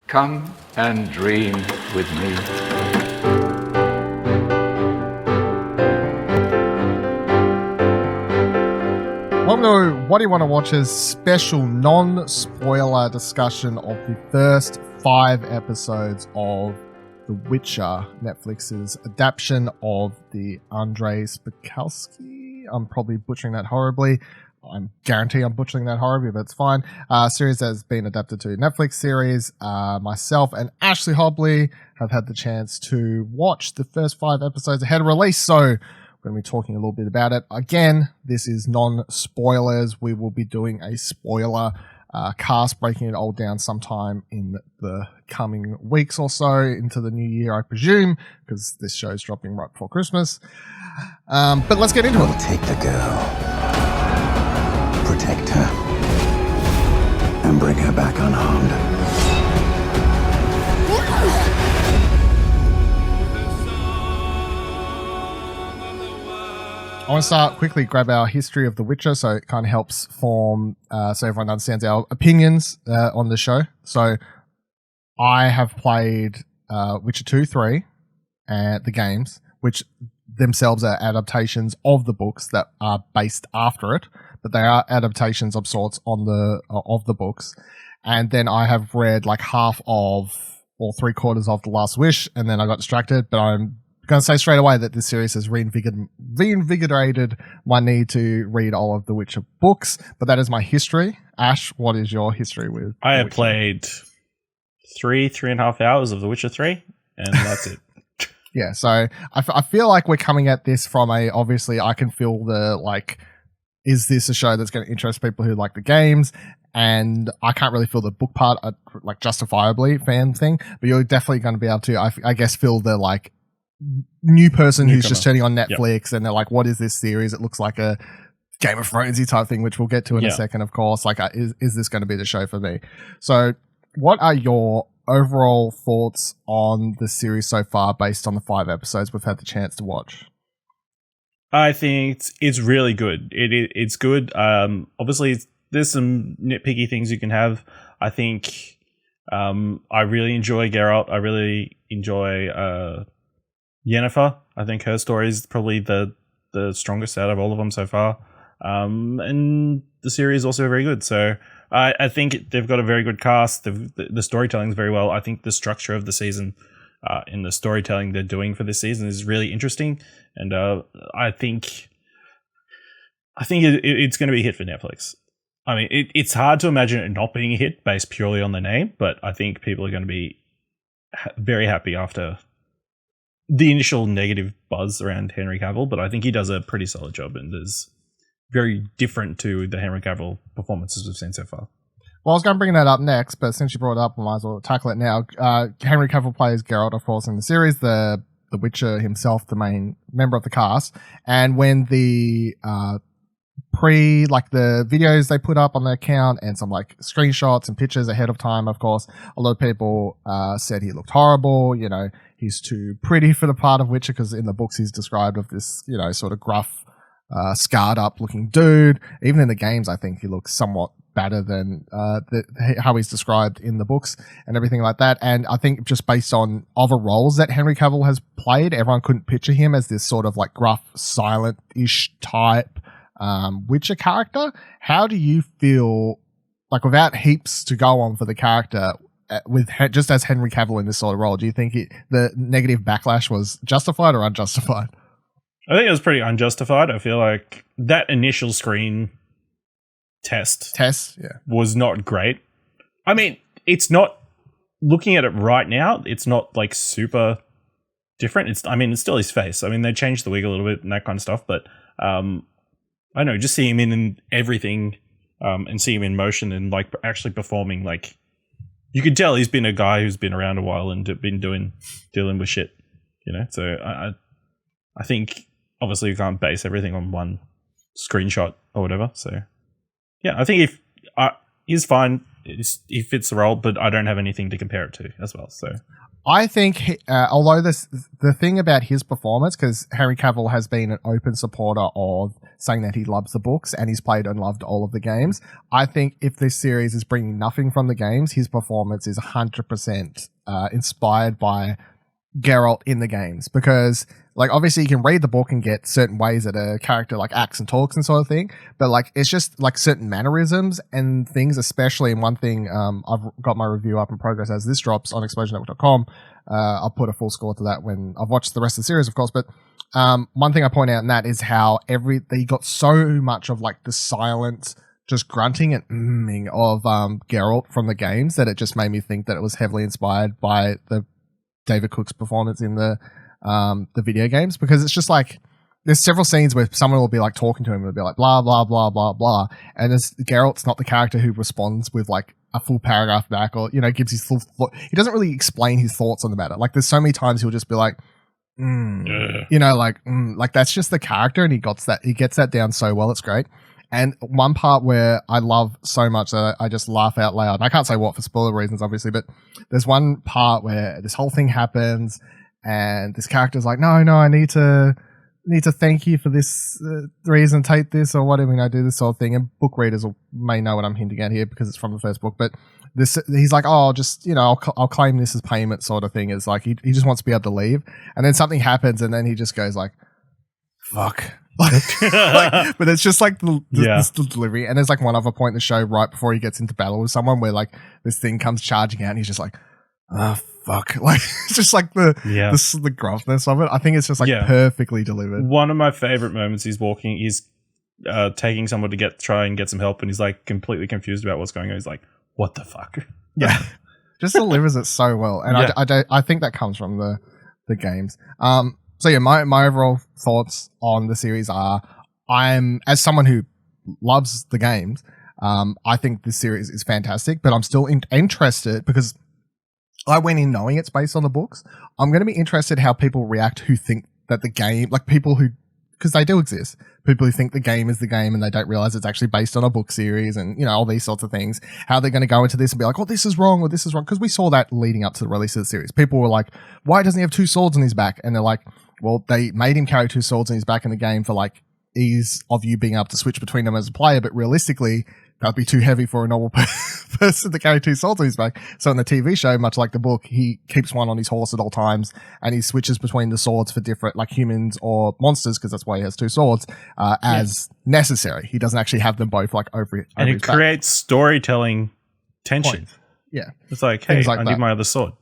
Come and dream with me. Welcome to What Do You Want to Watch's special non-spoiler discussion of the first 5 episodes of The Witcher, Netflix's adaptation of the Andrzej Spakowski. I'm probably butchering that horribly. I'm guarantee I'm butchering that horribly, but it's fine. Series that has been adapted to a Netflix series. Myself and Ashley Hobley have had the chance to watch the first 5 episodes ahead of release, so we're going to be talking a little bit about it. Again, this is non-spoilers. We will be doing a spoiler cast, breaking it all down sometime in the coming weeks or so into the new year, I presume, because this show's dropping right before Christmas. But let's get into it. Take the girl, protect her, and bring her back unharmed. I want to start quickly, grab our history of The Witcher, so it kind of helps form, so everyone understands our opinions on the show. So I have played Witcher 2, 3, and the games, which themselves are adaptations of the books that are based after it, but they are adaptations of sorts on of the books. And then I have read like half of or 3/4 of The Last Wish, and then I got distracted, but I'm going to say straight away that this series has reinvigorated my need to read all of the Witcher books, but that is my history. Ash, what is your history with I have played 3.5 hours of The Witcher 3, and that's it. Yeah, so I feel like we're coming at this from obviously I can feel the, like, is this a show that's going to interest people who like the games? And I can't really feel the book part, like, justifiably fan thing, but you're definitely going to be able to, I guess, feel the, like, new person who's just turning on Netflix and they're like, what is this series? It looks like a Game of Thronesy type thing, which we'll get to in a second, of course. Like, is this going to be the show for me? So what are your overall thoughts on the series so far based on the 5 episodes we've had the chance to watch? I think it's really good. It's good. Obviously, there's some nitpicky things you can have. I think I really enjoy Geralt. I really enjoy Yennefer. I think her story is probably the strongest out of all of them so far. And the series is also very good. So I think they've got a very good cast. The storytelling is very well. I think the structure of the season in the storytelling they're doing for this season is really interesting. And I think it's going to be a hit for Netflix. I mean, it's hard to imagine it not being a hit based purely on the name, but I think people are going to be very happy after the initial negative buzz around Henry Cavill, but I think he does a pretty solid job and is very different to the Henry Cavill performances we've seen so far. Well, I was going to bring that up next, but since you brought it up, I might as well tackle it now. Henry Cavill plays Geralt, of course, in the series, the Witcher himself, the main member of the cast. And when the the videos they put up on their account and some like screenshots and pictures ahead of time, of course, a lot of people said he looked horrible. You know, he's too pretty for the part of Witcher, because in the books he's described of this, you know, sort of gruff, scarred up looking dude. Even in the games, I think he looks somewhat better than how he's described in the books and everything like that. And I think just based on other roles that Henry Cavill has played, everyone couldn't picture him as this sort of like gruff, silent-ish type Witcher character. How do you feel, like, without heaps to go on for the character, with just as Henry Cavill in this sort of role, do you think the negative backlash was justified or unjustified? I think it was pretty unjustified. I feel like that initial screen test was not great. I mean, it's not, looking at it right now, it's not like super different. It's still his face. I mean, they changed the wig a little bit and that kind of stuff, but I don't know, just see him in everything, and see him in motion and like actually performing, like, you could tell he's been a guy who's been around a while and been dealing with shit, you know? So I think obviously you can't base everything on one screenshot or whatever. So yeah, I think if he's fine. he fits the role, but I don't have anything to compare it to as well. So I think, although the thing about his performance, because Henry Cavill has been an open supporter of saying that he loves the books and he's played and loved all of the games, I think if this series is bringing nothing from the games, his performance is 100% inspired by Geralt in the games, because like obviously you can read the book and get certain ways that a character like acts and talks and sort of thing, but like it's just like certain mannerisms and things, especially in one thing. I've got my review up in progress as this drops on explosionnetwork.com. I'll put a full score to that when I've watched the rest of the series, of course, but one thing I point out in that is how they got so much of like the silent just grunting and mming of Geralt from the games that it just made me think that it was heavily inspired by the David Cook's performance in the video games, because it's just like there's several scenes where someone will be like talking to him and it'll be like blah blah blah blah blah, and Geralt's not the character who responds with like a full paragraph back, or gives his full he doesn't really explain his thoughts on the matter. Like there's so many times he'll just be like like that's just the character, and he gets that down so well. It's great. And one part where I love so much that I just laugh out loud. And I can't say what for spoiler reasons, obviously, but there's one part where this whole thing happens, and this character's like, "No, I need to thank you for this reason. Take this or whatever. I do this sort of thing." And book readers may know what I'm hinting at here because it's from the first book. But he's like, "Oh, just I'll claim this as payment," sort of thing. It's like he just wants to be able to leave, and then something happens, and then he just goes like, "Fuck." But it's just like this delivery. And there's like one other point in the show right before he gets into battle with someone where like this thing comes charging out and he's just like, "Oh fuck." Like it's just like the gruffness of it. I think it's just like perfectly delivered. One of my favorite moments, he's taking someone to try and get some help, and he's like completely confused about what's going on. He's like, "What the fuck?" Yeah. Just delivers it so well. And I think that comes from the games. So yeah, my overall thoughts on the series are, as someone who loves the games, I think this series is fantastic, but I'm still interested because I went in knowing it's based on the books. I'm going to be interested how people react who think that the game, like people who, because they do exist, people who think the game is the game and they don't realize it's actually based on a book series and, all these sorts of things, how they're going to go into this and be like, "Oh, this is wrong," or "This is wrong." Because we saw that leading up to the release of the series. People were like, "Why doesn't he have two swords on his back?" And they're like, well, they made him carry two swords on his back in the game for like ease of you being able to switch between them as a player, but realistically, that'd be too heavy for a normal person to carry two swords on his back. So in the TV show, much like the book, he keeps one on his horse at all times, and he switches between the swords for different, like humans or monsters, because that's why he has two swords, as necessary. He doesn't actually have them both like over and it creates storytelling tension. Point. Yeah. It's like, hey, like I need my other sword.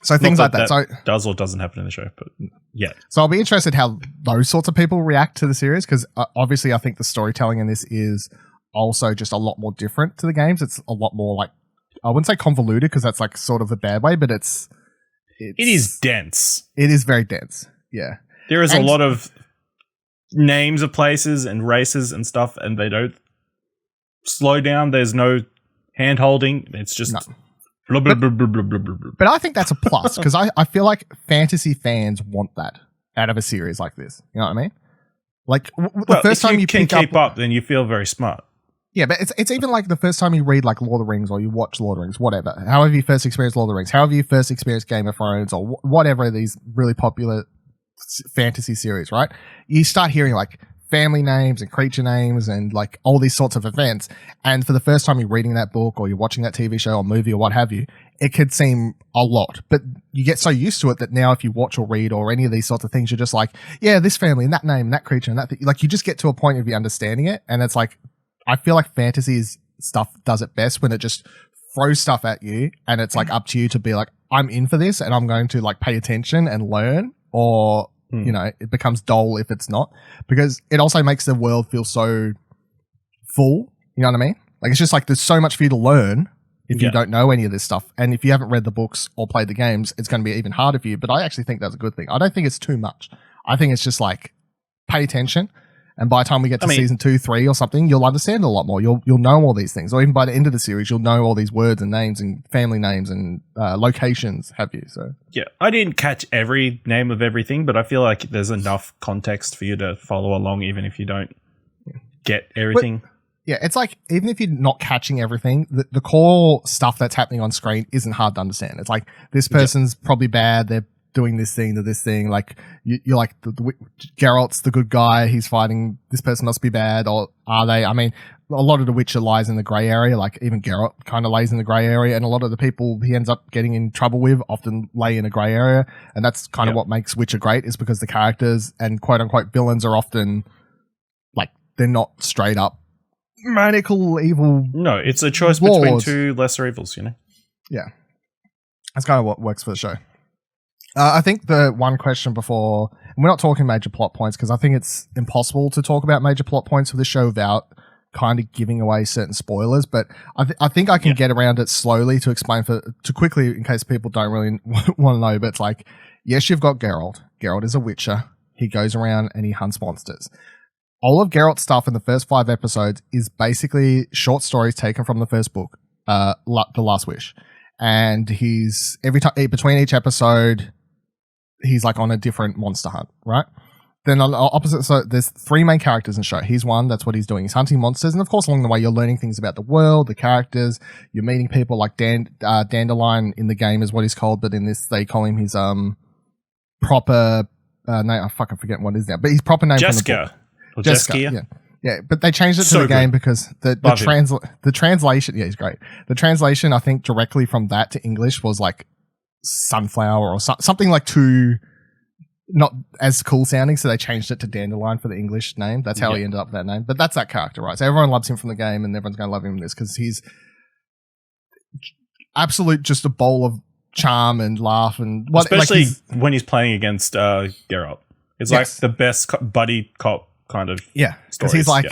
So things like that. So does or doesn't happen in the show, but yeah. So I'll be interested how those sorts of people react to the series, because obviously I think the storytelling in this is also just a lot more different to the games. It's a lot more like, I wouldn't say convoluted because that's like sort of a bad way, but it is dense. It is very dense. Yeah. There is a lot of names of places and races and stuff, and they don't slow down. There's no hand holding. It's just blah, blah, blah, blah, blah, blah, blah. But I think that's a plus, because I feel like fantasy fans want that out of a series like this. You know what I mean? Like the first time you can keep up, then you feel very smart. Yeah, but it's even like the first time you read like Lord of the Rings or you watch Lord of the Rings, whatever. However you first experienced Lord of the Rings, however you first experienced Game of Thrones or whatever these really popular fantasy series, right? You start hearing like family names and creature names and like all these sorts of events. And for the first time you're reading that book or you're watching that TV show or movie or what have you, it could seem a lot. But you get so used to it that now if you watch or read or any of these sorts of things, you're just like, yeah, this family and that name and that creature and that thing. Like you just get to a point of you understanding it. And it's like, I feel like fantasy stuff does it best when it just throws stuff at you and it's like up to you to be like, I'm in for this and I'm going to like pay attention and learn, or you know, it becomes dull if it's not, because it also makes the world feel so full. You know what I mean? Like it's just like there's so much for you to learn if you don't know any of this stuff. And if you haven't read the books or played the games, it's going to be even harder for you. But I actually think that's a good thing. I don't think it's too much. I think it's just like pay attention. And by the time we get to season 2, 3 or something, you'll understand a lot more. You'll know all these things. Or even by the end of the series, you'll know all these words and names and family names and locations, have you? So yeah, I didn't catch every name of everything, but I feel like there's enough context for you to follow along, even if you don't get everything. Yeah, it's like, even if you're not catching everything, the core stuff that's happening on screen isn't hard to understand. It's like, this person's probably bad, they're doing this thing to this thing. Like, you're like, Geralt's the good guy, he's fighting, this person must be bad, or are they? I mean, a lot of The Witcher lies in the grey area, like even Geralt kind of lays in the grey area, and a lot of the people he ends up getting in trouble with often lay in a grey area, and that's kind of what makes Witcher great, is because the characters and quote-unquote villains are often, like, they're not straight up maniacal evil. No, it's a choice between two lesser evils, you know? Yeah. That's kind of what works for the show. I think the one question before, and we're not talking major plot points, because I think it's impossible to talk about major plot points for the show without kind of giving away certain spoilers, but I think I can get around it slowly to explain to quickly, in case people don't really want to know, but it's like, yes, you've got Geralt. Geralt is a witcher. He goes around and he hunts monsters. All of Geralt's stuff in the first 5 episodes is basically short stories taken from the first book, The Last Wish. And he's, every time, between each episode, he's like on a different monster hunt, right? Then on the opposite, so there's 3 main characters in the show. He's one, that's what he's doing. He's hunting monsters. And of course, along the way, you're learning things about the world, the characters. You're meeting people like Dandelion in the game is what he's called, but in this, they call him his proper name. I fucking forget what it is now, but his proper name from the book. Jessica. Yeah, but they changed it to the game because the translation, yeah, he's great. The translation, I think, directly from that to English was like sunflower or something like too not as cool sounding, so they changed it to Dandelion for the English name. That's how he ended up with that name. But that's that character, right? So everyone loves him from the game, and everyone's going to love him in this because he's absolute just a bowl of charm and laugh and what, especially like when he's playing against Geralt. It's like the best buddy cop kind of because he's like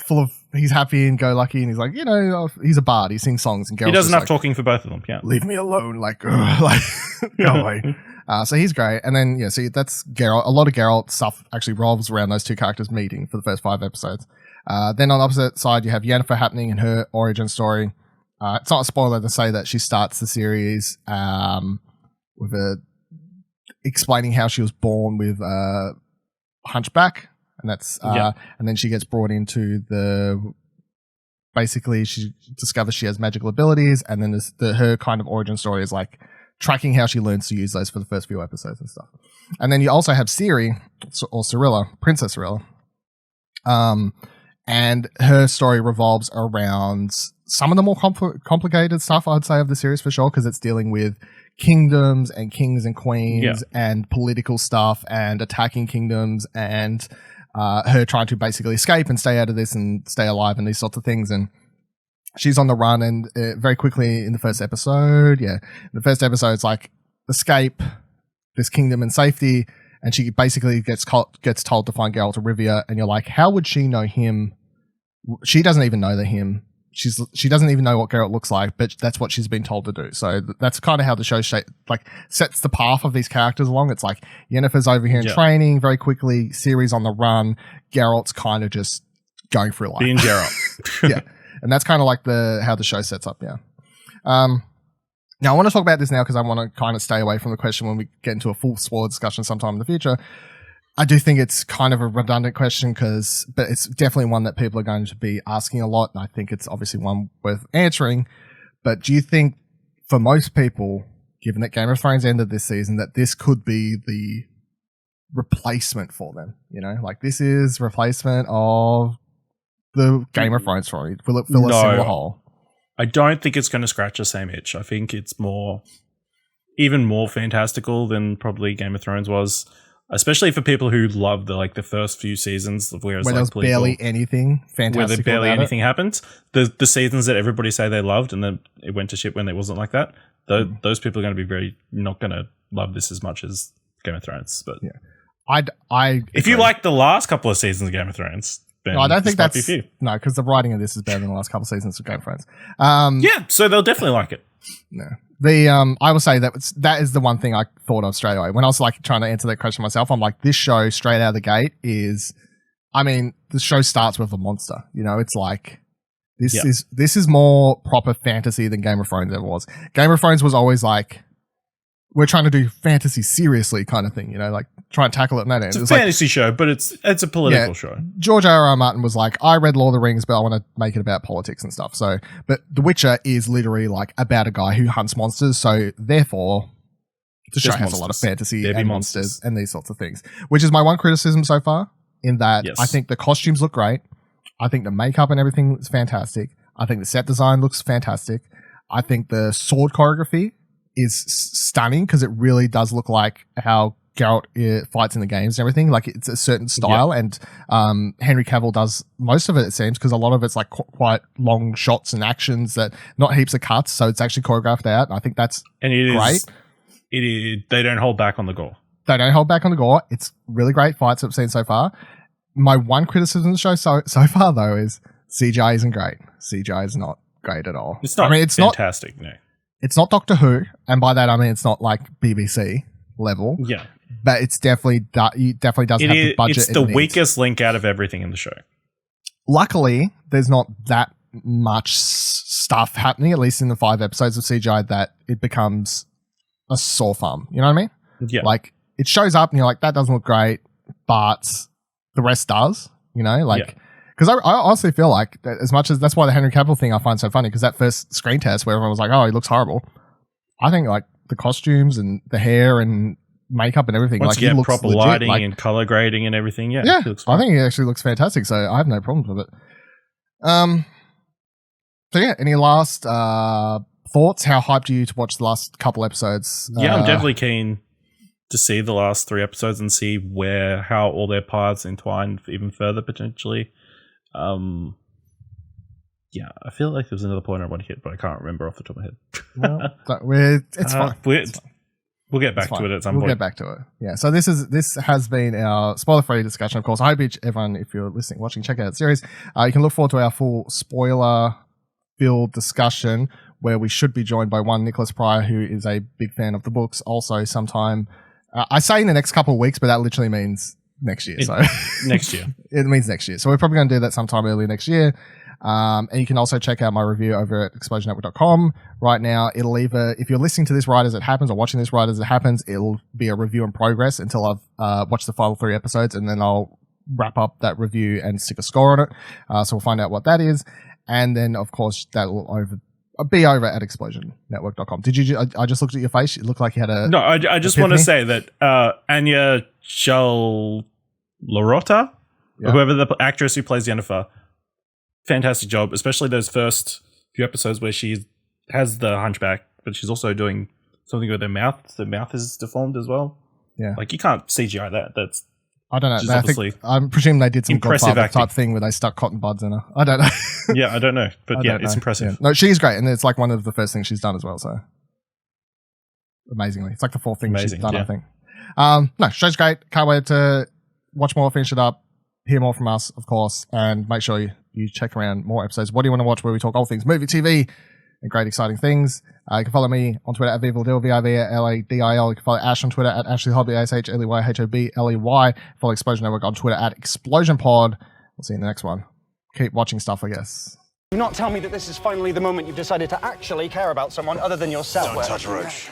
full of, he's happy and go lucky, and he's like, you know, he's a bard, he sings songs, and Geralt's he does enough like, talking for both of them. Leave me alone, like go away. So he's great, and then see, that's Geralt. A lot of Geralt stuff actually revolves around those 2 characters meeting for the first 5 episodes. Then on the opposite side, you have Yennefer happening in her origin story. It's not a spoiler to say that she starts the series with explaining how she was born with hunchback. And that's and then she gets brought into basically she discovers she has magical abilities, and then her kind of origin story is like tracking how she learns to use those for the first few episodes and stuff. And then you also have Ciri or Cirilla, Princess Cirilla. And her story revolves around some of the more complicated stuff, I'd say, of the series for sure, because it's dealing with kingdoms and kings and queens and political stuff and attacking kingdoms and her trying to basically escape and stay out of this and stay alive and these sorts of things. And she's on the run, and very quickly in the first episode, it's like escape this kingdom in safety, and she basically gets told to find Geralt of Rivia, and you're like, how would she know him? She doesn't even know him. She doesn't even know what Geralt looks like, but that's what she's been told to do. So that's kind of how the show sets the path of these characters along. It's like Yennefer's over here in training very quickly, Ciri's on the run, Geralt's kind of just going through life. Being Geralt. Yeah. And that's kind of like how the show sets up, now I want to talk about this now because I want to kind of stay away from the question when we get into a full spoiler discussion sometime in the future. I do think it's kind of a redundant question but it's definitely one that people are going to be asking a lot, and I think it's obviously one worth answering. But do you think, for most people, given that Game of Thrones ended this season, that this could be the replacement for them? You know, like this is replacement of the Game of Thrones story. Will it fill a similar hole? I don't think it's going to scratch the same itch. I think it's even more fantastical than probably Game of Thrones was. Especially for people who love the first few seasons, where there was barely anything fantastic, where anything happened. The seasons that everybody say they loved, and then it went to shit when it wasn't like that. Those people are going to be not going to love this as much as Game of Thrones. But if you like the last couple of seasons of Game of Thrones, then I don't think that's because the writing of this is better than the last couple of seasons of Game of Thrones. So they'll definitely like it. No. I will say that is the one thing I thought of straight away when I was like trying to answer that question myself. I'm like, this show straight out of the gate the show starts with a monster. You know, it's like this is more proper fantasy than Game of Thrones ever was. Game of Thrones was always like, we're trying to do fantasy seriously kind of thing. You know, like try and tackle it in that end. It's a fantasy show, but it's a political show. George R.R. Martin was like, I read Lord of the Rings, but I want to make it about politics and stuff. So, but The Witcher is literally like about a guy who hunts monsters. So therefore, the show has a lot of fantasy and monsters and these sorts of things, which is my one criticism so far, in that I think the costumes look great. I think the makeup and everything is fantastic. I think the set design looks fantastic. I think the sword choreography is stunning because it really does look like how Geralt fights in the games and everything. Like, it's a certain style, and Henry Cavill does most of it seems, because a lot of it's like quite long shots and actions that not heaps of cuts, so it's actually choreographed out. And I think that's great. They don't hold back on the gore. They don't hold back on the gore. It's really great fights I've seen so far. My one criticism of the show so far though is CGI isn't great. CGI is not great at all. It's not. I mean, it's fantastic. No, it's not Doctor Who, and by that I mean it's not like BBC level. Yeah. But it's definitely does have the budget. It's the weakest link out of everything in the show. Luckily, there's not that much stuff happening, at least in the 5 episodes of CGI, that it becomes a sore thumb. You know what I mean? Yeah. Like, it shows up and you're like, that doesn't look great, but the rest does. You know, like, because I honestly feel like as much as that's why the Henry Cavill thing I find so funny, because that first screen test where everyone was like, oh, he looks horrible. I think like the costumes and the hair and makeup and everything, once you get proper legit, lighting and color grading and everything, I think it actually looks fantastic, so I have no problems with it. So yeah, any last thoughts? How hyped are you to watch the last couple episodes? I'm definitely keen to see the last 3 episodes and see how all their paths entwine even further potentially. I feel like there was another point I want to hit, but I can't remember off the top of my head. Well, it's fine. We'll get back to it at some point. We'll get back to it. Yeah. So this has been our spoiler-free discussion. Of course, I hope everyone, if you're listening, watching, check out the series. You can look forward to our full spoiler-filled discussion, where we should be joined by one Nicholas Pryor, who is a big fan of the books. Also, sometime I say in the next couple of weeks, but that literally means next year. Next year. It means next year. So we're probably going to do that sometime early next year. And you can also check out my review over at explosionnetwork.com. Right now, it'll either, if you're listening to this right as it happens or watching this right as it happens, it'll be a review in progress until I've watched the final 3 episodes, and then I'll wrap up that review and stick a score on it. So we'll find out what that is. And then, of course, that will be over at explosionnetwork.com. Did you? I just looked at your face. It looked like you had a... No, I just want to say that Anya Charlotta, whoever the actress who plays Yennefer, fantastic job, especially those first few episodes where she has the hunchback, but she's also doing something with her mouth. The mouth is deformed as well. Yeah. Like, you can't CGI that. That's... I don't know. I'm presuming they did some Godfather type thing where they stuck cotton buds in her. I don't know. Yeah, I don't know. But it's impressive. Yeah. No, she's great. And it's like one of the first things she's done as well. So amazingly. It's like the 4th thing she's done, I think. No, show's great. Can't wait to watch more, finish it up, hear more from us, of course. And make sure you check around more episodes. What do you want to watch, where we talk all things movie, TV, and great exciting things. You can follow me on Twitter at Vivaldil, VIVLADIL. You can follow Ash on Twitter at AshleyHobley, ASHLEYHOBLEY. Follow Explosion Network on Twitter at ExplosionPod. We'll see you in the next one. Keep watching stuff, I guess. Do not tell me that this is finally the moment you've decided to actually care about someone other than yourself. Don't touch Roach.